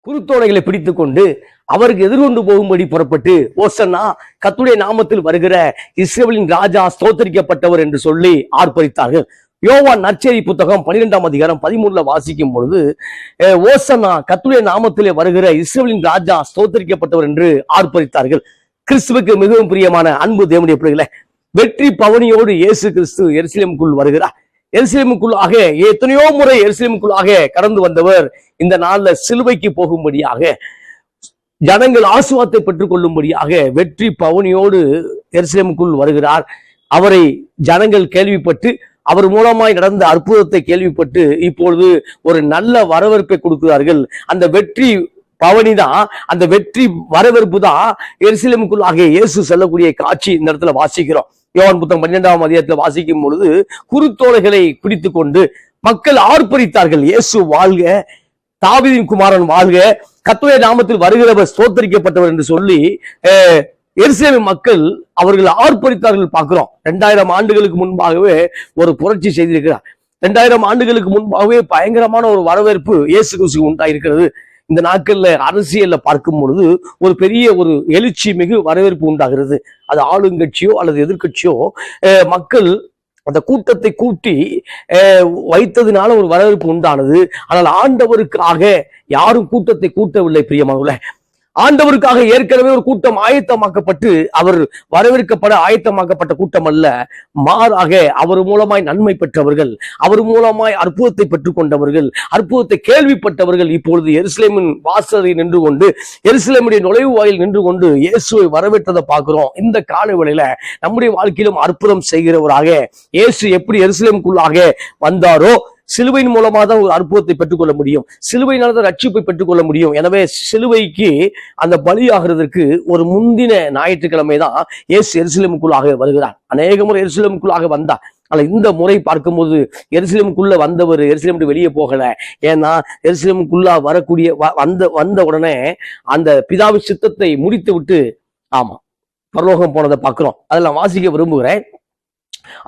குருத்தோலைகளை பிடித்துக் கொண்டு அவருக்கு எதிர்கொண்டு போகும்படி புறப்பட்டு, ஓசன்னா கர்த்தருடைய நாமத்தில் வருகிற இஸ்ரவேலின் ராஜா ஸ்தோத்தரிக்கப்பட்டவர் என்று சொல்லி ஆர்ப்பரித்தார்கள். யோவான் நற்செய்தி புத்தகம் 12ஆம் அதிகாரம் 13 வாசிக்கும் பொழுது, ஓசன்னா கர்த்தருடைய நாமத்திலே வருகிற இஸ்ரவேலின் ராஜா ஸ்தோத்தரிக்கப்பட்டவர் என்று ஆர்ப்பரித்தார்கள். கிறிஸ்துவுக்கு மிகவும் பிரியமான அன்பு தேவனுடைய பிள்ளைகளே, வெற்றி பவனியோடு இயேசு கிறிஸ்து எருசலேமுக்குள் வருகிறார். எருசலேமுக்குள்ளாக எத்தனையோ முறை எருசலேமுக்குள்ளாக கடந்து வந்தவர் இந்த நாள்ல சிலுவைக்கு போகும்படியாக, ஜனங்கள் ஆசீர்வாதத்தை பெற்றுக் கொள்ளும்படியாக வெற்றி பவனியோடு எருசலேமுக்குள் வருகிறார். அவரை ஜனங்கள் கேள்விப்பட்டு, அவர் மூலமாய் நடந்த அற்புதத்தை கேள்விப்பட்டு இப்பொழுது ஒரு நல்ல வரவேற்பை கொடுக்கிறார்கள். அந்த வெற்றி பவனி தான், அந்த வெற்றி வரவேற்பு தான் எருசலேமுக்குள்ளாக இயேசு செல்லக்கூடிய காட்சி இந்த இடத்துல வாசிக்கிறோம். யோவான் புத்தகம் 12ஆம் அதிகாரத்தில் வாசிக்கும் பொழுது, குருத்தோலைகளை பிடித்துக் கொண்டு மக்கள் ஆர்ப்பரித்தார்கள். இயேசு வாழ்க, தாவீதின் குமாரன் வாழ்க, கர்த்தருடைய நாமத்தில் வருகிறவர் ஸ்தோத்தரிக்கப்பட்டவர் என்று சொல்லி எருசலேம் மக்கள் அவர்கள் ஆர்ப்பரித்தார்கள் பார்க்கிறோம். 2000 ஆண்டுகளுக்கு முன்பாகவே ஒரு புரட்சி செய்திருக்கிறார். 2000 ஆண்டுகளுக்கு முன்பாகவே பயங்கரமான ஒரு வரவேற்பு இயேசு கிறிஸ்துவுக்கு உண்டாயிருக்கிறது. இந்த நாட்கள்ல அரசியல்ல பார்க்கும் பொழுது ஒரு பெரிய ஒரு எழுச்சி மிகு வரவேற்பு உண்டாகிறது. அது ஆளுங்கட்சியோ அல்லது எதிர்கட்சியோ மக்கள் அந்த கூட்டத்தை கூட்டி வைத்ததுனால ஒரு வரவேற்பு உண்டானது. ஆனால் ஆண்டவருக்காக யாரும் கூட்டத்தை கூட்டவில்லை. பிரியமானவர்களே, ஆண்டவருக்காக ஏற்கனவே ஒரு கூட்டம் ஆயத்தமாக்கப்பட்டு அவர் வரவேற்கப்பட ஆயத்தமாக்கப்பட்ட கூட்டம் அல்ல, மாறாக அவர் மூலமாய் நன்மை பெற்றவர்கள், அவர் மூலமாய் அற்புதத்தை பெற்றுக் கொண்டவர்கள், அற்புதத்தை கேள்விப்பட்டவர்கள் இப்பொழுது எருசலேமின் வாசலில் நின்று கொண்டு, எருசலேமுடைய நுழைவு வாயில் நின்று கொண்டு இயேசுவை வரவேற்றதை பார்க்கிறோம். இந்த கால வேளையில நம்முடைய வாழ்க்கையிலும் அற்புதம் செய்கிறவராக இயேசு எப்படி எருசலேமுக்குள்ளாக வந்தாரோ, சிலுவையின் மூலமாக தான் ஒரு அற்புதத்தை பெற்றுக்கொள்ள முடியும். சிலுவையினால தான் ரட்சிப்பை பெற்றுக்கொள்ள முடியும். எனவே சிலுவைக்கு அந்த பலியாகிறதுக்கு ஒரு முந்தின ஞாயிற்றுக்கிழமை தான் இயேசு எருசலேமுக்குள்ளாக வருகிறார். அநேக முறை எருசலேமுக்குள்ளாக வந்தார். ஆனா இந்த முறை பார்க்கும்போது எருசலேமுக்குள்ள வந்தவர் எருசலேமுக்கு வெளியே போகல. ஏன்னா எருசலேமுக்குள்ள வரக்கூடிய வந்த உடனே அந்த பிதாவின் சித்தத்தை முடித்து விட்டு பரலோகம் போனதை பார்க்கிறோம். அதெல்லாம் வாசிக்க விரும்புகிறேன்.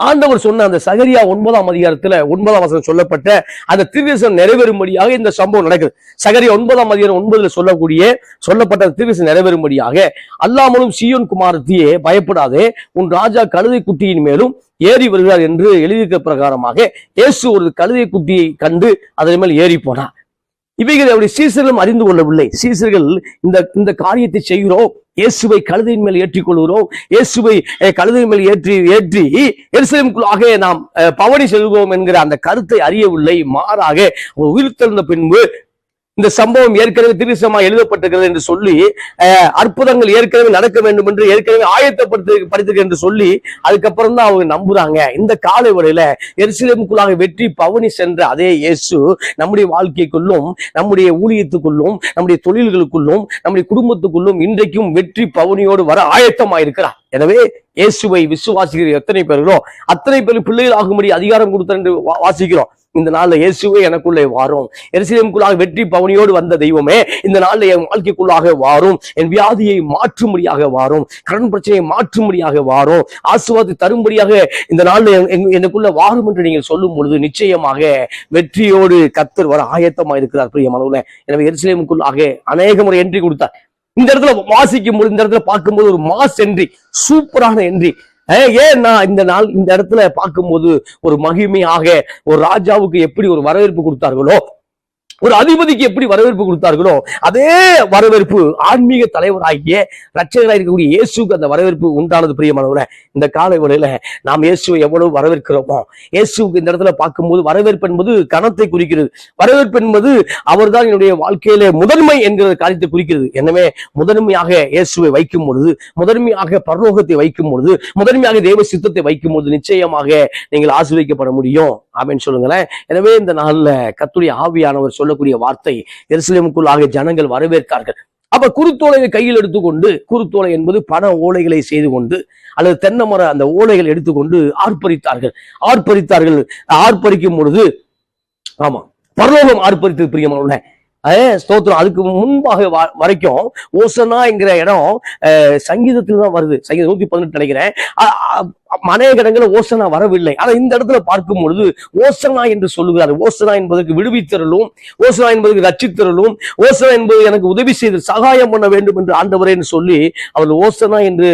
ஆண்டவர் சொன்ன அந்த சகரியா 9ஆம் அதிகாரத்துல 9ஆம் வசனம் சொல்லப்பட்ட அந்த தீர்க்கதரிசனம் நிறைவேறும்படியாக இந்த சம்பவம் நடக்குது. சகரியா 9ஆம் அதிகாரம் 9 சொல்லப்பட்ட தீர்க்கதரிசனம் நிறைவேறும்படியாக, அல்லாமலும் சீயோன் குமாரத்தியே பயப்படாதே, உன் ராஜா கழுதை குட்டியின் மேலும் ஏறி வருகிறார் என்று எழுதியிருக்க பிரகாரமாக இயேசு ஒரு கழுதை குட்டியை கண்டு அதன் மேல் ஏறி போனார். இவைகளை அவருடைய சீசர்களும் அறிந்து கொள்ளவில்லை. சீசர்கள் இந்த காரியத்தை செய்கிறோம், இயேசுவை கழுதையின் மேல் ஏற்றிக் கொள்கிறோம், இயேசுவை கழுதையின் மேல் ஏற்றி எருசலேமுக்குள்ளாக நாம் பவனி செல்வோம் என்கிற அந்த கருத்தை அறியவில்லை. மாறாக உயிர்த்தெழுந்த பின்பு இந்த சம்பவம் ஏற்கனவே தீர்க்கதரிசனமாக எழுதப்பட்டிருக்கிறது என்று சொல்லி, அற்புதங்கள் ஏற்கனவே நடக்க வேண்டும் என்று ஏற்கனவே ஆயத்தப்படுத்திருக்கிறது என்று சொல்லி அதுக்கப்புறம் தான் அவங்க நம்புறாங்க. இந்த காலை வேளையில எருசலேமுக்குள்ளாக வெற்றி பவனி சென்ற அதே இயேசு நம்முடைய வாழ்க்கைக்குள்ளும், நம்முடைய ஊழியத்துக்குள்ளும், நம்முடைய தொழில்களுக்குள்ளும், நம்முடைய குடும்பத்துக்குள்ளும் இன்றைக்கும் வெற்றி பவனியோடு வர ஆயத்தமாயிருக்கிறார். எனவே இயேசுவை விசுவாசிக்கிற எத்தனை பேர்களோ அத்தனை பேர் பிள்ளைகள் ஆகும்படி அதிகாரம் கொடுத்தார் என்று வாசிக்கிறோம். இந்த நாள்ல இயேசுவே எனக்குள்ளே வாரும், எருசலேமுக்குள்ளாக வெற்றி பவனியோடு வந்த தெய்வமே இந்த நாள்ல என் வாழ்க்கைக்குள்ளாக வாரும், என் வியாதியை மாற்றும்படியாக வாரும், கடன் பிரச்சனையை மாற்றும்படியாக வாரும், ஆசீர்வாதத்தை தரும்படியாக இந்த நாள்ல எனக்குள்ள வாரும் என்று நீங்கள் சொல்லும் பொழுது நிச்சயமாக வெற்றியோடு கர்த்தர் வர ஆயத்தமா இருக்கிறார். பிரியமானவர்களே, எனவே எருசலேமுக்குள்ளாக அநேக முறை என்ட்ரி கொடுத்தார். இந்த இடத்துல வாசிக்கும் போது, இந்த இடத்துல பார்க்கும்போது ஒரு மாஸ் என்ட்ரி, சூப்பரான என்ட்ரி. ஏன்னா இந்த இடத்துல பார்க்கும்போது ஒரு மகிமையாக ஒரு ராஜாவுக்கு எப்படி ஒரு வரவேற்பு கொடுத்தார்களோ, ஒரு அதிபதிக்கு எப்படி வரவேற்பு கொடுத்தார்களோ, அதே வரவேற்பு ஆன்மீக தலைவராகிய ரட்சகராக இருக்கக்கூடிய இயேசுக்கு அந்த வரவேற்பு உண்டானது. பிரியமானவர்களே, இந்த காலை வேளையில நாம் இயேசுவை எவ்வளவு வரவேற்கிறோமோ, இயேசுக்கு இந்த இடத்துல பார்க்கும்போது வரவேற்பு என்பது கனத்தை குறிக்கிறது. வரவேற்பு என்பது அவர்தான் என்னுடைய வாழ்க்கையில முதன்மை என்கிற காரியத்தை குறிக்கிறது. எனவே முதன்மையாக இயேசுவை வைக்கும் பொழுது, முதன்மையாக பரலோகத்தை வைக்கும் பொழுது, முதன்மையாக தேவ சித்தத்தை வைக்கும் பொழுது நிச்சயமாக நீங்கள் ஆசீர்வதிக்கப்பட முடியும். ஆமென் சொல்லுங்களேன். எனவே இந்த நாள்ல கர்த்தருடைய ஆவியானவர் சொல்லக்கூடிய வார்த்தை, எருசலேமுக்குள்ளாக ஜனங்கள் வரவேற்றார்கள். அப்ப குருத்தோலையை கையில் எடுத்துக்கொண்டு, குருத்தோலை என்பது பண ஓலைகளை செய்து கொண்டு அல்லது தென்னை மர அந்த ஓலைகள் எடுத்துக்கொண்டு ஆர்ப்பரித்தார்கள். ஆர்ப்பரிக்கும் பொழுது பரலோகம் ஆர்ப்பரித்தது. பிரியமானவர்களே, ஸ்தோத்திரம். அதுக்கு முன்பாக வரைக்கும் ஓசனா என்கிற இடம் சங்கீதத்துல தான் வருது. சங்கீதம் 118 நினைக்கிறேன். அநேக இடங்கள்ல ஓசனா வரவில்லை. ஆனா இந்த இடத்துல பார்க்கும் பொழுது ஓசனா என்று சொல்லுகிறார். ஓசனா என்பதற்கு விடுவித்தரலும், ஓசனா என்பதற்கு ரட்சித்தரலும், ஓசனா என்பது எனக்கு உதவி செய்து சகாயம் பண்ண வேண்டும் என்று ஆண்டவரேன்னு சொல்லி அவர் ஓசனா என்று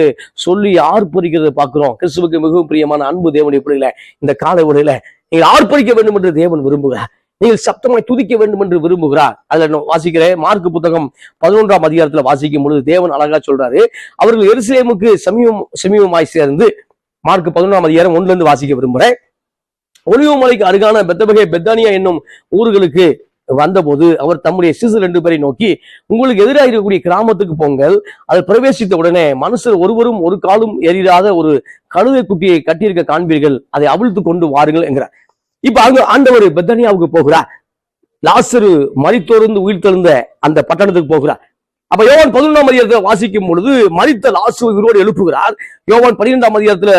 சொல்லி ஆர்ப்பரிக்கிறத பார்க்கிறோம். கிறிஸ்துவுக்கு மிகவும் பிரியமான அன்பு தேவனுடைய பிள்ளைகளே, இந்த காலை வேளையில நீங்கள் ஆர்ப்பரிக்க வேண்டும் என்று தேவன் விரும்புகிறார். நீங்கள் சப்தமாய் துதிக்க வேண்டும் என்று விரும்புகிறார். அதுல வாசிக்கிறேன், மார்க் புத்தகம் 11ஆம் அதிகாரத்துல வாசிக்கும் பொழுது தேவன் அழகா சொல்றாரு, அவர்கள் எருசலேமுக்கு சமீபமாய் சேர்ந்து, மார்க் 11ஆம் அதிகாரம் 1ல இருந்து வாசிக்க விரும்புறேன். ஒலிவமலைக்கு அருகான பெத்தபகே பெத்தானியா என்னும் ஊர்களுக்கு வந்தபோது அவர் தம்முடைய சிசு 2 பேரை நோக்கி, உங்களுக்கு எதிராக இருக்கக்கூடிய கிராமத்துக்கு போங்கள். அதை பிரவேசித்த உடனே மனுஷர் ஒருவரும் ஒரு காலும் எறியாத ஒரு கழுதை குட்டியை கட்டியிருக்க காண்பீர்கள், அதை அவிழ்த்து கொண்டு வாருங்கள் என்கிறார். இப்ப அங்க ஆண்டவர் பெத்தானியாவுக்கு போகிறார். லாசரு மரித்தோர்ந்து உயிர் தெழுந்த அந்த பட்டணத்துக்கு போகிறார். அப்ப யோவான் 11ஆம் அதிகாரத்துல வாசிக்கும் பொழுது மரித்த லாசரு உயிரோடு எழுப்புகிறார். யோவான் 12ஆம் அதிகாரத்துல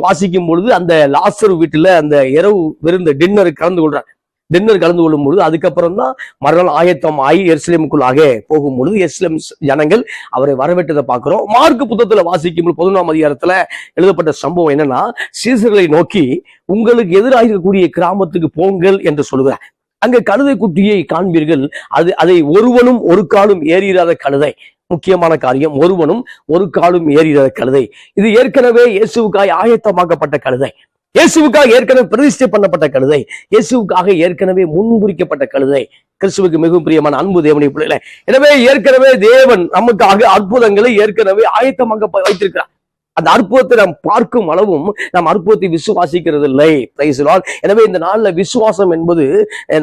வாசிக்கும் பொழுது அந்த லாசரு வீட்டுல அந்த இரவு விருந்து டின்னர் கலந்து கொள்ளும் பொழுது அதுக்கப்புறம் தான் மறுநாள் ஆயத்தம் ஆகி எருசலேமுக்குள்ளாக போகும் பொழுது எருசலேம் ஜனங்கள் அவரை வரவேற்றதை பார்க்கிறோம். மார்க் புத்தகத்துல வாசிக்கும் பொழுது 11ஆம் அதிகாரத்துல எழுதப்பட்ட சம்பவம் என்னன்னா, சீசர்களை நோக்கி உங்களுக்கு எதிராக இருக்கக்கூடிய கிராமத்துக்கு போங்கள் என்று சொல்லுகிறார். அங்க கழுதை குட்டியை காண்பீர்கள், அதை ஒருவனும் ஒரு காலும் ஏறிடாத கழுதை. முக்கியமான காரியம், ஒருவனும் ஒரு காலும் ஏறிடாத கழுதை. இது ஏற்கனவே இயேசுவுக்காய் ஆயத்தமாக்கப்பட்ட கழுதை, இயேசுவுக்காக ஏற்கனவே பிரதிஷ்டை பண்ணப்பட்ட கழுதை, இயேசுவுக்காக ஏற்கனவே முன்குறிக்கப்பட்ட கழுதை. கிறிஸ்துவுக்கு மிகவும் பிரியமான அன்பு தேவனுடைய பிள்ளைகளே, எனவே ஏற்கனவே தேவன் நமக்காக அற்புதங்களை ஏற்கனவே ஆயத்தமாக வைத்திருக்கிறார். அந்த அற்புதத்தை நாம் பார்க்கும் அளவும் நாம் அற்புதத்தை விசுவாசிக்கிறது இல்லை. எனவே இந்த நாள்ல விசுவாசம் என்பது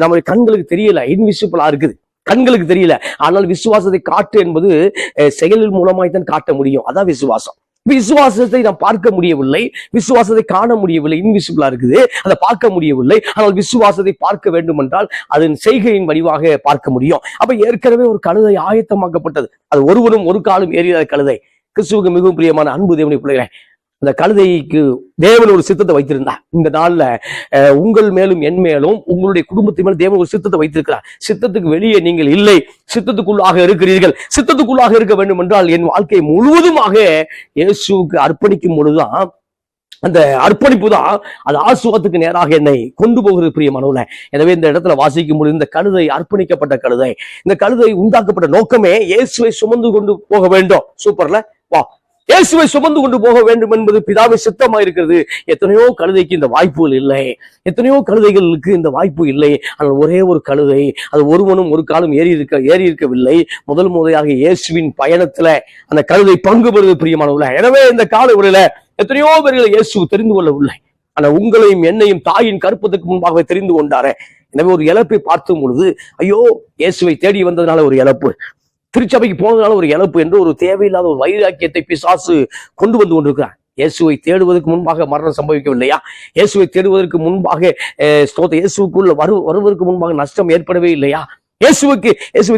நம்ம கண்களுக்கு தெரியல, இன்விசிபிளா இருக்குது, கண்களுக்கு தெரியல. ஆனால் விசுவாசத்தை காட்டு என்பது செயலின் மூலமாய் தான் காட்ட முடியும். அதான் விசுவாசம். விசுவாசத்தை நாம் பார்க்க முடியவில்லை, விசுவாசத்தை காண முடியவில்லை, இன்விசிபிளா இருக்குது, அதை பார்க்க முடியவில்லை. ஆனால் விசுவாசத்தை பார்க்க வேண்டும் என்றால் அதன் செய்கையின் வடிவாக பார்க்க முடியும். அப்ப ஏற்கனவே ஒரு கழுதை ஆயத்தமாக்கப்பட்டது, அது ஒருவரும் ஒரு காலும் ஏறிய கழுதை. கிறிஸ்துவுக்கு மிகவும் பிரியமான அன்பு தேவனுடைய பிள்ளைகளே, அந்த கழுதைக்கு தேவன் ஒரு சித்தத்தை வைத்திருந்தார். இந்த நாள்ல உங்கள் மேலும் என் மேலும் உங்களுடைய குடும்பத்தின் மேலும் தேவன் ஒரு சித்தத்தை வைத்திருக்கிறார். சித்தத்துக்கு வெளியே நீங்கள் இல்லை, சித்தத்துக்குள்ளாக இருக்கிறீர்கள். சித்தத்துக்குள்ளாக இருக்க வேண்டும் என்றால் என் வாழ்க்கை முழுவதுமாக இயேசுவுக்கு அர்ப்பணிக்கும் பொழுதுதான், அந்த அர்ப்பணிப்பு தான் அது ஆசுவத்துக்கு நேராக என்னை கொண்டு போகிறது பிரியமானவர்களே. எனவே இந்த இடத்துல வாசிக்கும் பொழுது இந்த கழுதை அர்ப்பணிக்கப்பட்ட கழுதை, இந்த கழுதை உண்டாக்கப்பட்ட நோக்கமே இயேசுவை சுமந்து கொண்டு போக வேண்டும். சூப்பர்ல, வா, இயேசுவை சுமந்து கொண்டு போக வேண்டும் என்பது பிதாவை சித்தமா இருக்கிறது. எத்தனையோ கழுதைக்கு இந்த வாய்ப்புகள் இல்லை, எத்தனையோ கழுதைகளுக்கு இந்த வாய்ப்பு இல்லை. ஆனால் ஒரே ஒரு கழுதை, அது ஒருவனும் ஒரு காலம் ஏறி இருக்கவில்லை. முதல் முறையாக இயேசுவின் பயணத்துல அந்த கழுதை பங்கு பெறுவது பிரியமானவர்களே. எனவே இந்த கால உரையில எத்தனையோ பேர்களை இயேசு தெரிந்து கொள்ளவில்லை, ஆனா உங்களையும் என்னையும் தாயின் கற்பத்துக்கு முன்பாகவே தெரிந்து கொண்டாரே. எனவே ஒரு இழப்பை பார்த்தும் பொழுது ஐயோ, இயேசுவை தேடி வந்ததுனால ஒரு இழப்பு, திருச்சபைக்கு போனதுனால ஒரு இழப்பு என்று ஒரு தேவையில்லாத ஒரு வைராக்கியத்தை பிசாசு கொண்டு வந்து கொண்டிருக்கிறார். இயேசுவை தேடுவதற்கு முன்பாக மரணம் சம்பவிக்கவில்லையா? இயேசுவை தேடுவதற்கு முன்பாக இயேசுக்குள்ள வருவதற்கு முன்பாக நஷ்டம் ஏற்படவே இல்லையா? இயேசுவை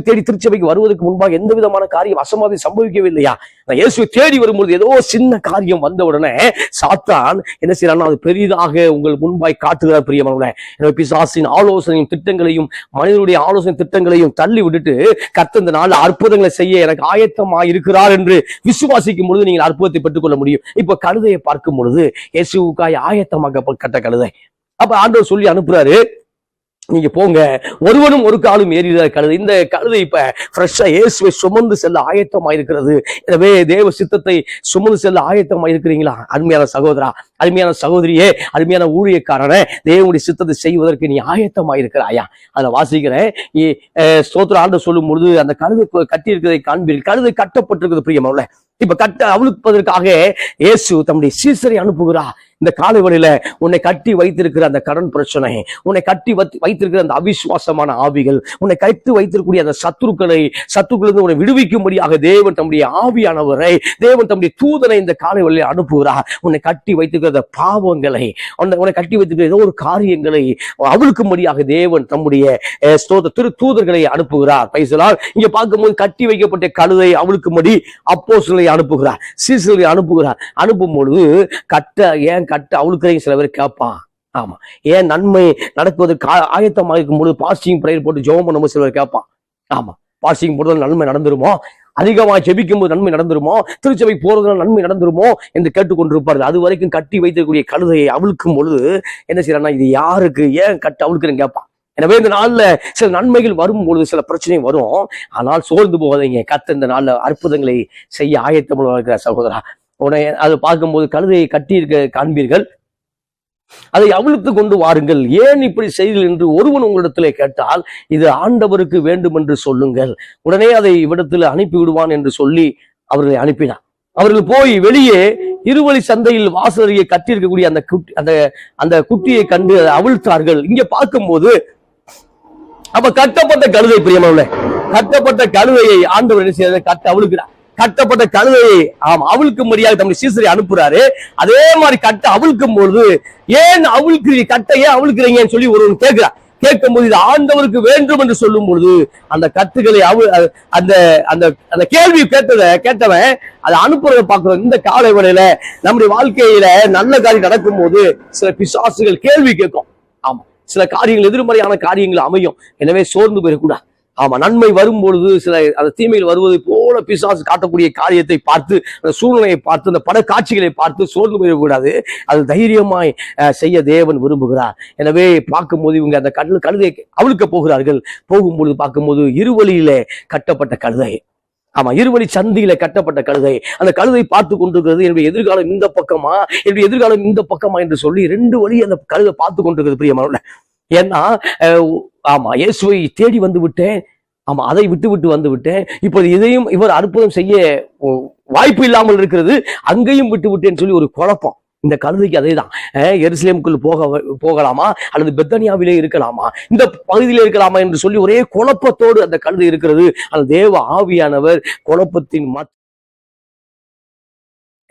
தேடி திருச்சபைக்கு வருவதற்கு முன்பாக எந்த விதமான காரியம் அசம்பாதி சம்பவிக்கவில்லையா? இயேசுவை தேடி வரும்போது ஏதோ சின்ன காரியம் வந்த உடனே சாத்தான் என்ன செய்யறான்னா அது பெரிதாக உங்கள் முன்பாய் காட்டுகிறார் பிரியமானவர்களே. எனவே பிசாசின் ஆலோசனையும் திட்டங்களையும் மனிதனுடைய ஆலோசனை திட்டங்களையும் தள்ளி விட்டுட்டு கர்த்தர் இந்த நாள் அற்புதங்களை செய்ய எனக்கு ஆயத்தமா இருக்கிறார் என்று விசுவாசிக்கும் பொழுது நீங்கள் அற்புதத்தை பெற்றுக்கொள்ள முடியும். இப்ப கழுதையை பார்க்கும் பொழுது இயேசுவுக்காய் ஆயத்தமாக கட்ட கழுதை. அப்ப ஆண்டவர் சொல்லி அனுப்புறாரு, நீங்க போங்க, ஒருவனும் ஒரு காலும் ஏறிய கழுதை. இந்த கழுதை இப்ப ஃப்ரெஷ்ஷா இயேசுவை சுமந்து செல்ல ஆயத்தமாயிருக்கிறது. எனவே தேவ சித்தத்தை சுமந்து செல்ல ஆயத்தமாயிருக்கிறீங்களா? அருமையான சகோதரா, அருமையான சகோதரியே, அருமையான ஊழியக்காரனே, தேவனுடைய சித்தத்தை செய்வதற்கு நீ ஆயத்தமாயிருக்கிறாயா? அதுல வாசிக்கிறேன், ஸ்தோத்திர ஆண்டு சொல்லும் பொழுது அந்த கழுதை கட்டி இருக்கிறதை காண்பீர்கள். கழுதை கட்டப்பட்டிருக்கிறது பிரியமானவர்களே. இப்ப அவிழ்ப்பதற்காக இயேசு தம்முடைய சீசரை அனுப்புகிறார். இந்த காலை வேளையில உன்னை கட்டி வைத்திருக்கிற அந்த கடன் பிரச்சனை, உன்னை கட்டி வைத்திருக்கிற அந்த அவிசுவாசமான ஆவிகள், உன்னை கட்டி வைத்திருக்கக்கூடிய அந்த சத்துருக்களிலிருந்து உன்னை விடுவிக்கும்படியாக தேவன் தம்முடைய ஆவியானவரை, தேவன் தம்முடைய தூதனை இந்த காலை வேளையில அனுப்புகிறார். உன்னை கட்டி வைத்திருக்கிற பாவங்களை, உன்னை கட்டி வைத்திருக்கிற ஏதோ ஒரு காரியங்களை அவிழ்க்கும்படியாக தேவன் தம்முடைய திரு தூதர்களை அனுப்புகிறார். பைசலால் இங்க பார்க்கும்போது கட்டி வைக்கப்பட்ட கழுதை அவிழ்க்கும்படி அப்போஸ்தலரை அனுப்புகிறார், சீசர்களை அனுப்புகிறார். அனுப்பும் பொழுது ஏன் கட்ட அவுளுக்கிறீங்க சில பேர் கேட்பான். ஆமா, ஏன் நன்மை நடக்குவதற்கு ஆயத்தமாக இருக்கும் பொழுது பாஸ்டிங் பிரேயர் போட்டு ஜெபம் பண்ணும்போது சில பேர் கேட்பான். ஆமா, பாசிங் போடுறதுல நன்மை நடந்துருமோ, அதிகமா ஜெபிக்கும் போது நன்மை நடந்துருமோ, திருச்சபை போறதுனால நன்மை நடந்துருமோ என்று கேட்டுக்கொண்டிருப்பார்கள். அது வரைக்கும் கட்டி வைத்திருக்கக்கூடிய கழுதையை அவிழ்க்கும் பொழுது என்ன செய்யறான்னா, இது யாருக்கு, ஏன் கட்டு அவிழ்க்குறேன்னு கேட்பான். எனவே இந்த நாள்ல சில நன்மைகள் வரும் பொழுது சில பிரச்சனை வரும். ஆனால் சோர்ந்து போகாதீங்க. கர்த்தர் இந்த நாள்ல அற்புதங்களை செய்ய ஆயத்தம் இருக்கிற சகோதரா. உடனே அதை பார்க்கும்போது கழுதையை கட்டி இருக்க காண்பீர்கள், அதை அவிழ்த்து கொண்டு வாருங்கள், ஏன் இப்படி செய்தீர்கள் என்று ஒருவன் உங்களிடத்திலே கேட்டால் இது ஆண்டவருக்கு வேண்டும் என்று சொல்லுங்கள், உடனே அதை இவ்விடத்தில் அனுப்பி விடுவான் என்று சொல்லி அவர்களை அனுப்பினார். அவர்கள் போய் வெளியே இருவழி சந்தையில் வாசலருகே கட்டி இருக்கக்கூடிய அந்த குட்டியை கண்டு அதை அவிழ்த்தார்கள். இங்க பார்க்கும்போது அப்ப கட்டப்பட்ட கழுதை, பிரியமானவர்களே, கட்டப்பட்ட கழுதையை ஆண்டவர் என்ன செய்யறது, அவிழ்க்கிறார். கட்டப்பட்ட கழுதையை அவிழ்க்கும்படியாக தம்முடைய சீசரை அனுப்புறாரு. அதே மாதிரி கட்ட அவிழ்க்கும் பொழுது, ஏன் அவிழ்க்கிறீங்க, கட்டையே அவிழ்க்கிறீங்கன்னு சொல்லி ஒருவன் கேட்கிறார். கேட்கும் போது இது ஆண்டவருக்கு வேண்டும் என்று சொல்லும் பொழுது அந்த கட்டுகளை அந்த அந்த அந்த கேள்வி கேட்டவன் அதை அனுப்புறதை பார்க்கிறோம். இந்த காலை வேளையில நம்முடைய வாழ்க்கையில நல்ல காரியம் நடக்கும் போது சில பிசாசுகள் கேள்வி கேட்கும். ஆமா, சில காரியங்கள் எதிர்மறையான காரியங்கள் அமையும். எனவே சோர்ந்து போயிடக்கூடாது. ஆமா, நன்மை வரும் பொழுது சில அந்த தீமைகள் வருவதை போல பிசாசு காட்டக்கூடிய காரியத்தை பார்த்து, அந்த சூழ்நிலையை பார்த்து, அந்த பட காட்சிகளை பார்த்து சோர்ந்து போயிடக்கூடாது. அது தைரியமாய் செய்ய தேவன் விரும்புகிறார். எனவே பார்க்கும்போது இவங்க அந்த கழுதை அவிழ்க்க போகிறார்கள். போகும்பொழுது பார்க்கும்போது இருவழியிலே கட்டப்பட்ட கழுதை, ஆமா, இருவழி சந்தியில கட்டப்பட்ட கழுதை. அந்த கழுதை பார்த்து கொண்டிருக்கிறது, என்னுடைய எதிர்காலம் இந்த பக்கமா, என்னுடைய எதிர்காலம் இந்த பக்கமா என்று சொல்லி 2 வழி அந்த கழுதை பார்த்து கொண்டிருக்கிறது. பிரியமானவர்களே, ஏன்னா ஆமா, இயேசுவை தேடி வந்து விட்டேன், ஆமா, அதை விட்டு வந்து விட்டேன், இப்போது இதையும் இவர் அற்புதம் செய்ய வாய்ப்பு இல்லாமல் இருக்கிறது, அங்கேயும் விட்டு விட்டேன்னு சொல்லி ஒரு குழப்பம். இந்த கழுதைக்கு அதே தான். எருசலேமுக்குள் போகலாமா அல்லது பெத்தானியாவிலே இருக்கலாமா, இந்த பகுதியிலே இருக்கலாமா என்று சொல்லி ஒரே குழப்பத்தோடு அந்த கழுதை இருக்கிறது. அந்த தேவ ஆவியானவர் குழப்பத்தின்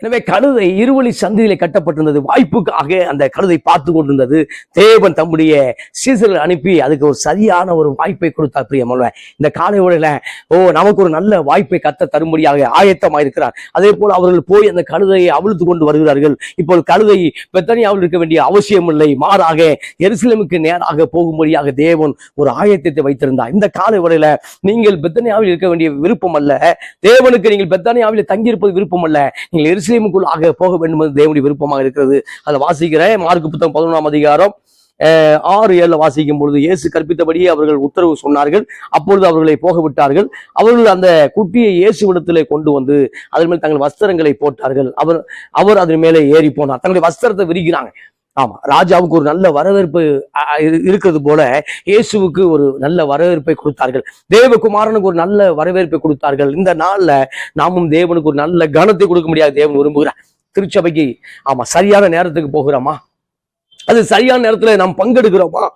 எனவே கழுதை இருவழி சந்தியிலே கட்டப்பட்டிருந்தது. வாய்ப்புக்காக அந்த கழுதை பார்த்து கொண்டிருந்தது. தேவன் தம்முடைய சீசர்கள் அனுப்பி அதுக்கு ஒரு சரியான ஒரு வாய்ப்பை கொடுத்தார். பிரியமானவர்களே, இந்த காலை வேளையில நமக்கு ஒரு நல்ல வாய்ப்பை கர்த்தர் தரும்படியாக ஆயத்தமாயிருக்கிறார். அதே போல அவர்கள் போய் அந்த கழுதையை அவிழ்த்து கொண்டு வருகிறார்கள். இப்போது கழுதை பெத்தானியாவில் இருக்க வேண்டிய அவசியம் இல்லை, மாறாக எருசலேமுக்கு நேராக போகும்படியாக தேவன் ஒரு ஆயத்தத்தை வைத்திருந்தார். இந்த காலை வேளையில நீங்கள் பெத்தானியாவில் இருக்க வேண்டிய விருப்பம் அல்ல, தேவனுக்கு நீங்கள் பெத்தானியாவில் தங்கியிருப்பது விருப்பம் அல்ல, நீங்கள் எருசலேமுக்குள்ளாக போக வேண்டும் என்று தேவனுடைய விருப்பமாக இருக்கிறது. அதை வாசிக்கிறேன். மார்க்கு புத்தகம் 11ஆம் அதிகாரம் 6-7 வாசிக்கும் பொழுது, இயேசு கற்பித்தபடியே அவர்கள் உத்தரவு சொன்னார்கள். அப்பொழுது அவர்களை போக விட்டார்கள். அவர்கள் அந்த குட்டியை இயேசுவிடத்திலே கொண்டு வந்து அதன் மேல் தங்கள் வஸ்திரங்களை போட்டார்கள். அவர் அதன் மேலே ஏறி போனார். தங்களுடைய வஸ்திரத்தை விரிக்கிறாங்க. ஆமா, ராஜாவுக்கு ஒரு நல்ல வரவேற்பு இருக்கிறது போல இயேசுவுக்கு ஒரு நல்ல வரவேற்பை கொடுத்தார்கள். தேவகுமாரனுக்கு ஒரு நல்ல வரவேற்பை கொடுத்தார்கள். இந்த நாள்ல நாமும் தேவனுக்கு ஒரு நல்ல கனத்தை கொடுக்க முடியாது தேவன் விரும்புகிறார். திருச்சபைக்கு ஆமா சரியான நேரத்துக்கு போகிறோமா, அது சரியான நேரத்துல நாம் பங்கெடுக்கிறோமா,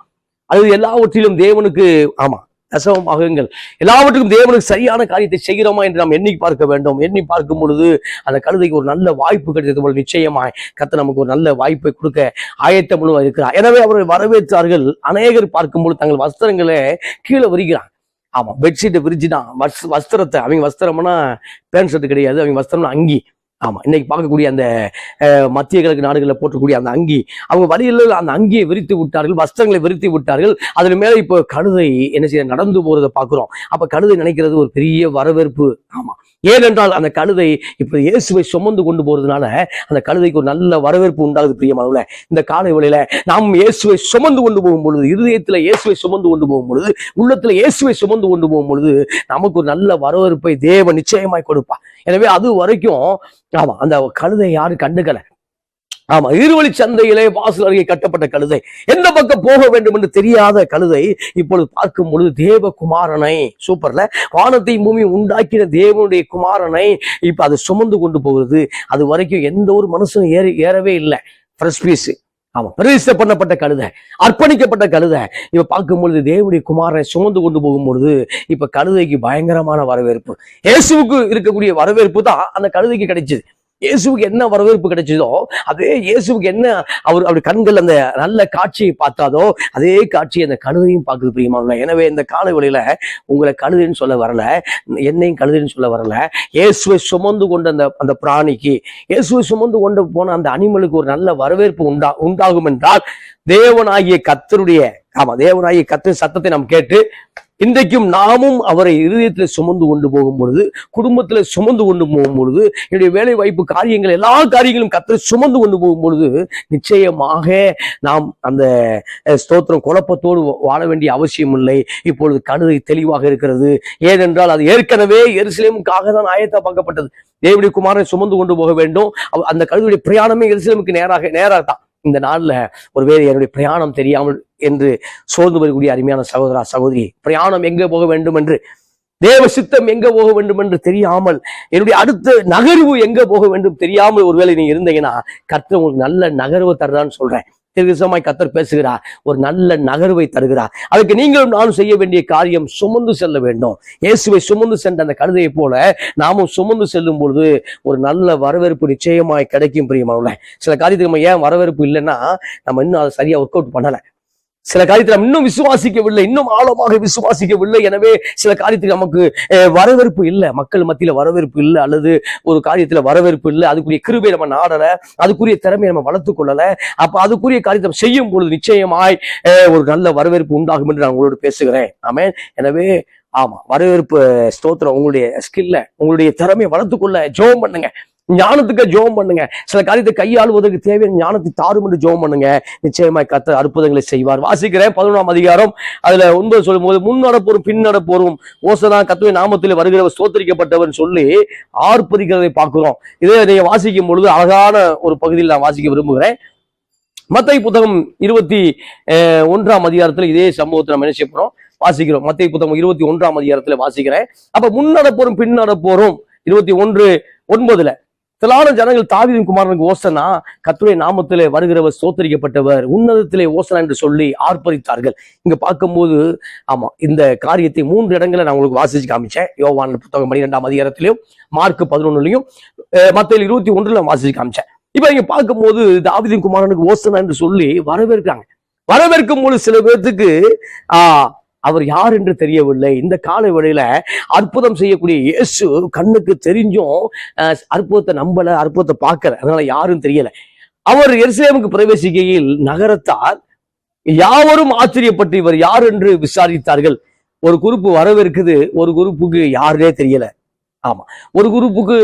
அது எல்லாவற்றிலும் தேவனுக்கு ஆமா தசமமாகுங்கள், எல்லாவற்றுக்கும் தேவனுக்கு சரியான காரியத்தை செய்கிறோமா என்று நாம் எண்ணி பார்க்க வேண்டும். எண்ணி பார்க்கும் பொழுது அந்த கழுதைக்கு ஒரு நல்ல வாய்ப்பு கிடைத்தது போல நிச்சயமாய் கர்த்தர் நமக்கு ஒரு நல்ல வாய்ப்பை கொடுக்க ஆயத்தமும் இருக்கிறார். எனவே அவர்கள் வரவேற்றார்கள். அநேகர் பார்க்கும்போது தங்கள் வஸ்திரங்களை கீழே விரிக்கிறாங்க. ஆமா, பெட்ஷீட்டை விரிச்சுதான் வஸ்திரத்தை, அவங்க வஸ்திரம்னா பேண்ட் ஷர்ட் கிடையாது, அவங்க வஸ்திரம்னா அங்கி. ஆமா, இன்னைக்கு பார்க்கக்கூடிய அந்த மத்திய கிழக்கு நாடுகளில் போட்டக்கூடிய அந்த அங்கி, அவங்க வழியில் அந்த அங்கியை விரித்து விட்டார்கள், வஸ்திரங்களை விரித்து விட்டார்கள். அதுல மேல இப்போ கழுதை என்ன செய்ய நடந்து போறதை பார்க்கிறோம். அப்ப கழுதை நினைக்கிறது ஒரு பெரிய வரவேற்பு. ஆமா, ஏனென்றால் அந்த கழுதை இப்ப இயேசுவை சுமந்து கொண்டு போறதுனால அந்த கழுதைக்கு ஒரு நல்ல வரவேற்பு உண்டாகுது. பிரியமானவர்களே, இந்த காலை வேளையில நாம் இயேசுவை சுமந்து கொண்டு போகும் பொழுது, இருதயத்துல இயேசுவை சுமந்து கொண்டு போகும் பொழுது, உள்ளத்துல இயேசுவை சுமந்து கொண்டு போகும் பொழுது நமக்கு ஒரு நல்ல வரவேற்பை தேவன் நிச்சயமாய் கொடுப்பா. எனவே அது வரைக்கும் ஆமா அந்த கழுதை யாரு கண்டுக்கல. ஆமா, இருவழி சந்தையிலே வாசல் அருகே கட்டப்பட்ட கழுதை, எந்த பக்கம் போக வேண்டும் என்று தெரியாத கழுதை இப்பொழுது பார்க்கும் பொழுது தேவகுமாரனை, சூப்பர்ல, வானத்தையும் பூமி உண்டாக்கின தேவனுடைய குமாரனை இப்ப அதை சுமந்து கொண்டு போகிறது. அது வரைக்கும் எந்த ஒரு மனுஷனும் ஏறவே இல்லை. Fresh piece. ஆமா, பிரதிஷ்டை பண்ணப்பட்ட கழுதை, அர்ப்பணிக்கப்பட்ட கழுதை. இப்ப பார்க்கும் பொழுது தேவனுடைய குமாரனை சுமந்து கொண்டு போகும் பொழுது இப்ப கழுதைக்கு பயங்கரமான வரவேற்பு. இயேசுவுக்கு இருக்கக்கூடிய வரவேற்பு தான் அந்த கழுதைக்கு கிடைச்சது. இயேசுவுக்கு என்ன வரவேற்பு கிடைச்சதோ அதே இயேசுவுக்கு என்ன அப்படி கண்கள் அந்த நல்ல காட்சியை பார்த்தாதோ அதே காட்சி அந்த கழுதையும் பார்க்குது. பிரியமானவர்களே, எனவே இந்த காலை வேளையில உங்களை கழுதைன்னு சொல்ல வரல, என்னையும் கழுதைன்னு சொல்ல வரல. இயேசுவை சுமந்து கொண்ட அந்த பிராணிக்கு, இயேசுவை சுமந்து கொண்டு போன அந்த அனிமலுக்கு ஒரு நல்ல வரவேற்பு உண்டாகும் என்றால் தேவனாகிய கர்த்தருடைய தேவனாகிய கர்த்தரின் சத்தத்தை நாம் கேட்டு இன்றைக்கும் நாமும் அவரை இருதயத்தில் சுமந்து கொண்டு போகும் பொழுது, குடும்பத்துல சுமந்து கொண்டு போகும் பொழுது, என்னுடைய வேலை வாய்ப்பு காரியங்கள் எல்லா காரியங்களும் கர்த்தர் சுமந்து கொண்டு போகும் பொழுது நிச்சயமாக நாம் அந்த ஸ்தோத்திரம் குழப்பத்தோடு வாழ வேண்டிய அவசியம் இல்லை. இப்பொழுது கழுதை தெளிவாக இருக்கிறது. ஏனென்றால் அது ஏற்கனவே எருசலேமுக்காக தான் ஆயத்தமாக்கப்பட்டது. தேவனுடைய குமாரனை சுமந்து கொண்டு போக வேண்டும். அந்த கழுதையுடைய பிரயாணமே எருசலேமுக்கு நேராக தான். இந்த நாள்ல ஒருவேளை என்னுடைய பிரயாணம் தெரியாமல் என்று சோர்ந்து வரக்கூடிய அருமையான சகோதரா சகோதரி, பிரயாணம் எங்க போக வேண்டும் என்று, தேவ சித்தம் எங்க போக வேண்டும் என்று தெரியாமல், என்னுடைய அடுத்த நகர்வு எங்க போக வேண்டும் தெரியாமல் ஒருவேளை நீங்க இருந்தீங்கன்னா, கர்த்தர் உங்களுக்கு நல்ல நகர்வு தருதான்னு சொல்றேன். திருவிசமாய் கர்த்தர் பேசுகிறார், ஒரு நல்ல நகர்வை தருகிறார். அதுக்கு நீங்களும் நானும் செய்ய வேண்டிய காரியம் சுமந்து செல்ல வேண்டும். இயேசுவை சுமந்து சென்ற அந்த கழுதையை போல நாமும் சுமந்து செல்லும் பொழுது ஒரு நல்ல வரவேற்பு நிச்சயமாய் கிடைக்கும். பிரியமானவர்களே, சில காரியத்துக்கு நம்ம ஏன் வரவேற்பு இல்லைன்னா, நம்ம இன்னும் அதை சரியா ஒர்க் அவுட் பண்ணல. சில காரியத்தில் நம்ம இன்னும் விசுவாசிக்கவில்லை, இன்னும் ஆழமாக விசுவாசிக்கவில்லை. எனவே சில காரியத்துக்கு நமக்கு வரவேற்பு இல்லை, மக்கள் மத்தியில வரவேற்பு இல்லை, அல்லது ஒரு காரியத்துல வரவேற்பு இல்லை. அதுக்குரிய கிருபை நம்ம நாடல, அதுக்குரிய திறமையை நம்ம வளர்த்து கொள்ளல. அப்ப அதுக்குரிய காரியத்தை நம்ம செய்யும் பொழுது நிச்சயமாய் ஒரு நல்ல வரவேற்பு உண்டாகும் என்று நான் உங்களோடு பேசுகிறேன். ஆமென். எனவே ஆமா, வரவேற்பு ஸ்தோத்திரம். உங்களுடைய ஸ்கில்ல, உங்களுடைய திறமையை வளர்த்துக்கொள்ள ஜெபம் பண்ணுங்க. ஞானத்துக்கு ஜெபம் பண்ணுங்க. சில காரியத்தை கையாளுவதற்கு தேவையான ஞானத்தை தாரும் என்று ஜெபம் பண்ணுங்க. நிச்சயமாய் கர்த்தர் அற்புதங்களை செய்வார். வாசிக்கிறேன் 11ஆம் அதிகாரம் அதுல 9 சொல்லும் போது, முன்னடப்போரும் பின்னடப்போரும் ஓசனா கர்த்தருடைய நாமத்தில் வருகிறவர் ஸ்தோத்திரிக்கப்பட்டவர் சொல்லி ஆர்ப்பரிக்கிறதை பார்க்கிறோம். இதை நீங்க வாசிக்கும் பொழுது அழகான ஒரு பகுதியில் நான் வாசிக்க விரும்புகிறேன். மத்தேயு புத்தகம் 21ஆம் அதிகாரத்துல இதே சம்பவத்தை நம்ம என்ன செய்ய போறோம், வாசிக்கிறோம். மத்தேயு புத்தகம் 21ஆம் அதிகாரத்துல வாசிக்கிறேன். அப்ப முன்னடப்போரும் பின்னடப்போரும் 21:9 திரளான ஜனங்கள் தாவீதின் குமாரனுக்கு ஓசனா, கர்த்தருடைய நாமத்திலே வருகிறவர் ஸ்தோத்திரிக்கப்பட்டவர், உன்னதத்திலே ஓசனா என்று சொல்லி ஆர்ப்பரித்தார்கள். இங்க பார்க்கும்போது ஆமா, இந்த காரியத்தை 3 இடங்களை நான் உங்களுக்கு வாசிச்சு காமிச்சேன். யோவான் புத்தகம் 12ஆம் அதிகாரத்திலையும், மார்க் 11லையும், மத்தேயு 21ல வாசிச்சு காமிச்சேன். இப்ப இங்க பார்க்கும்போது தாவீதின் குமாரனுக்கு ஓசனா என்று சொல்லி வரவேற்கிறாங்க. வரவேற்கும் போது சில பேர்த்துக்கு அவர் யார் என்று தெரியவில்லை. இந்த காலை வேளையில அற்புதம் செய்யக்கூடிய இயேசு கண்ணுக்கு தெரிஞ்சும் அற்புதத்தை நம்பல, அற்புதத்தை பார்க்கல, அதனால யாரும் தெரியல. அவர் எருசலேமுக்கு பிரவேசிக்கையில் நகரத்தார் யாவரும் ஆச்சரியப்பட்டு இவர் யார் என்று விசாரித்தார்கள். ஒரு குரூப்பு வரவேற்குது, ஒரு குரூப்புக்கு யாருனே தெரியல. ஆமா, ஒரு குரூப்புக்கு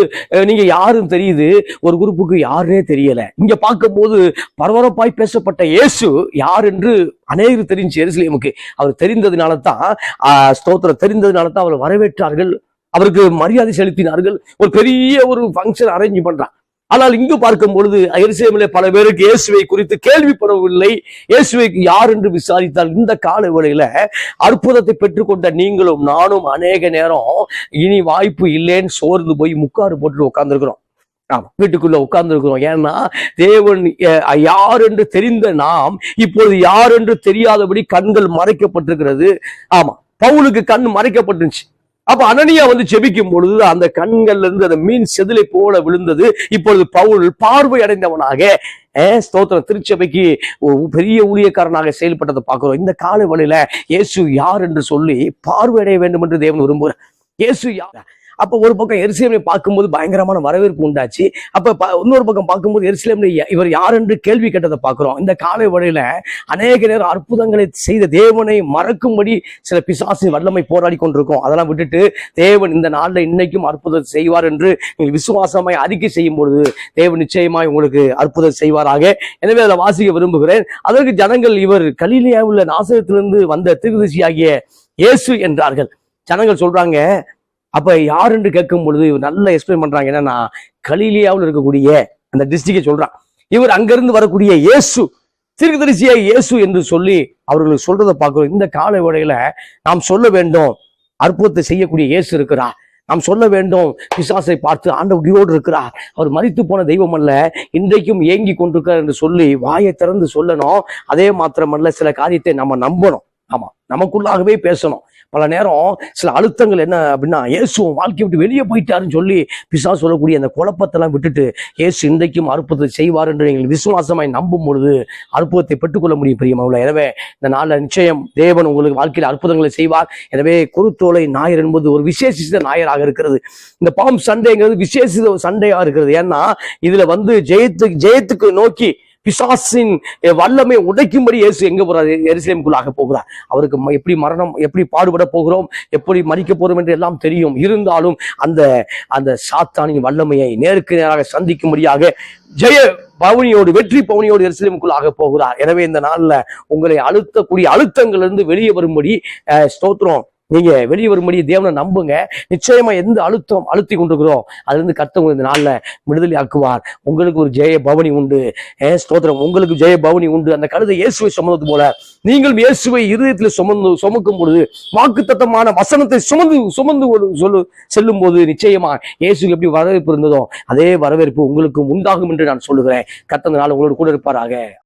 நீங்க யாரும் தெரியுது, ஒரு குரூப்புக்கு யாருனே தெரியல. இங்க பார்க்கும்போது பரபரப்பாய் பேசப்பட்ட இயேசு யார் என்று அநேகருக்கு தெரிஞ்சு எருசலேமுக்கு. அவர் தெரிந்ததுனால தான் ஸ்தோத்திரம், தெரிந்ததுனால தான் அவர் வரவேற்றார்கள், அவருக்கு மரியாதை செலுத்தினார்கள், ஒரு பெரிய ஒரு ஃபங்க்ஷன் அரேஞ்ச் பண்றான். ஆனால் இங்கு பார்க்கும் பொழுது எருசலேமிலே பல பேருக்கு இயேசுவை குறித்து கேள்விப்படவில்லை, இயேசுவை யார் என்று விசாரித்தால். இந்த கால வேளையில அற்புதத்தை பெற்றுக்கொண்ட நீங்களும் நானும் அநேக நேரம் இனி வாய்ப்பு இல்லைன்னு சோர்ந்து போய் முக்காடு போட்டு உட்கார்ந்துருக்கிறோம். ஆமா, வீட்டுக்குள்ள உட்கார்ந்து இருக்கிறோம். ஏன்னா தேவன் யார் என்று தெரிந்த நாம் இப்பொழுது யார் என்று தெரியாதபடி கண்கள் மறைக்கப்பட்டிருக்கிறது. ஆமா, பவுலுக்கு கண் மறைக்கப்பட்டுருச்சு. அப்ப அனனியா வந்து ஜெபிக்கும் பொழுது அந்த கண்கள்ல இருந்து அந்த மீன் செதிலை போல விழுந்தது. இப்பொழுது பவுல் பார்வை அடைந்தவனாக ஸ்தோத்திரம் திருச்சபைக்கு பெரிய ஊழியக்காரனாக செயல்பட்டதை பார்க்கிறோம். இந்த கால வேளையில இயேசு யார் என்று சொல்லி பார்வை அடைய வேண்டும் என்று தேவன் விரும்புகிறார். இயேசு யார்? அப்ப ஒரு பக்கம் எருசலேமை பார்க்கும்போது பயங்கரமான வரவேற்பு உண்டாச்சு. அப்ப இன்னொரு பக்கம் பார்க்கும்போது எருசலேம்ல இவர் யார் என்று கேள்வி கேட்டதை பார்க்கிறோம். இந்த காலை வேளையில அநேக நேரம் அற்புதங்களை செய்த தேவனை மறக்கும்படி சில பிசாசு வல்லமை போராடி கொண்டிருக்கோம். அதெல்லாம் விட்டுட்டு தேவன் இந்த நாள்ல இன்னைக்கும் அற்புதத்தை செய்வார் என்று நீங்கள் விசுவாசமாய் அறிக்கை செய்யும் பொழுது தேவன் நிச்சயமாய் உங்களுக்கு அற்புதம் செய்வாராக. எனவே அதை வாசிக்க விரும்புகிறேன். அதற்கு ஜனங்கள் இவர் கலிலேயாவில் உள்ள நாசரேத்திலிருந்து வந்த தீர்க்கதரிசியாகிய இயேசு என்றார்கள். ஜனங்கள் சொல்றாங்க. அப்ப யார் என்று கேட்கும் பொழுது இவர் நல்லா எக்ஸ்பிளைன் பண்றாங்க. என்னன்னா, கலிலேயாவில் இருக்கக்கூடிய அந்த டிஸ்ட்ரிக்டை சொல்றான். இவர் அங்கிருந்து வரக்கூடிய இயேசு, தீர்க்கதரிசியா இயேசு என்று சொல்லி அவர்களுக்கு சொல்றதை பார்க்கிறோம். இந்த கால வேளையில நாம் சொல்ல வேண்டும், அற்புதத்தை செய்யக்கூடிய இயேசு இருக்கிறார். நாம் சொல்ல வேண்டும், பிசாசை பார்த்து ஆண்டவர் உயிரோடு இருக்கிறார், அவர் மரித்து போன தெய்வம் அல்ல, இன்றைக்கும் ஏங்கி கொண்டிருக்கிறார் என்று சொல்லி வாயை திறந்து சொல்லணும். அதே மாத்திரமல்ல, சில காரியத்தை நம்ம நம்பணும். ஆமா, நமக்குள்ளாகவே பேசணும். பல நேரம் சில அழுத்தங்கள் என்ன அப்படின்னா, இயேசு வாழ்க்கையை விட்டு வெளியே போயிட்டாருன்னு சொல்லி பிசாசு சொல்லக்கூடிய அந்த குழப்பத்தெல்லாம் விட்டுட்டு இயேசு இன்றைக்கும் அற்புதத்தை செய்வார் என்று நீங்கள் விசுவாசமாய் நம்பும் பொழுது அற்புதத்தை பெற்றுக்கொள்ள முடியும் பிரியமானவர்களே. எனவே இந்த நாள்ல நிச்சயம் தேவன் உங்களுக்கு வாழ்க்கையில் அற்புதங்களை செய்வார். எனவே குருத்தோலை ஞாயிறு என்பது ஒரு விசேஷித்த ஞாயிறாக இருக்கிறது. இந்த பாம் சண்டைங்கிறது விசேஷித்த சண்டையாக இருக்கிறது. ஏன்னா இதுல வந்து ஜெயத்துக்கு நோக்கி பிசாசின் வல்லமை உடைக்கும்படி இயேசு எங்க போறாரு? எருசலேமுக்குள்ளாக போகிறார். அவருக்கு எப்படி மரணம், எப்படி பாடுபட போகிறோம், எப்படி மறிக்க போறோம் என்று எல்லாம் தெரியும். இருந்தாலும் அந்த அந்த சாத்தானின் வல்லமையை நேருக்கு நேராக சந்திக்கும்படியாக ஜெய பவுனியோடு, வெற்றி பவுனியோடு எருசலேமுக்குள்ளாக போகிறார். எனவே இந்த நாள்ல உங்களை அழுத்தக்கூடிய அழுத்தங்கள் இருந்து வெளியே வரும்படி ஸ்தோத்திரம், நீங்க வெளியே வரும்படி தேவனை நம்புங்க. நிச்சயமா எந்த அழுத்தம் அழுத்தி கொண்டிருக்கிறோம் அதுல இருந்து கர்த்தர் இந்த நாள்ல விடுதலை ஆக்குவார். உங்களுக்கு ஒரு ஜெய பவனி உண்டு. ஸ்தோத்திரம், உங்களுக்கு ஜெய பவனி உண்டு. அந்த கழுதை இயேசுவை சுமந்தது போல நீங்களும் இயேசுவை இருதயத்தில் சுமக்கும் பொழுது, வாக்குத்தத்தமான வசனத்தை சுமந்து செல்லும் போது நிச்சயமா இயேசுக்கு எப்படி வரவேற்பு இருந்ததோ அதே வரவேற்பு உங்களுக்கும் உண்டாகும் என்று நான் சொல்லுகிறேன். கர்த்தர் இந்த நாள் உங்களோடு கூட இருப்பாராக.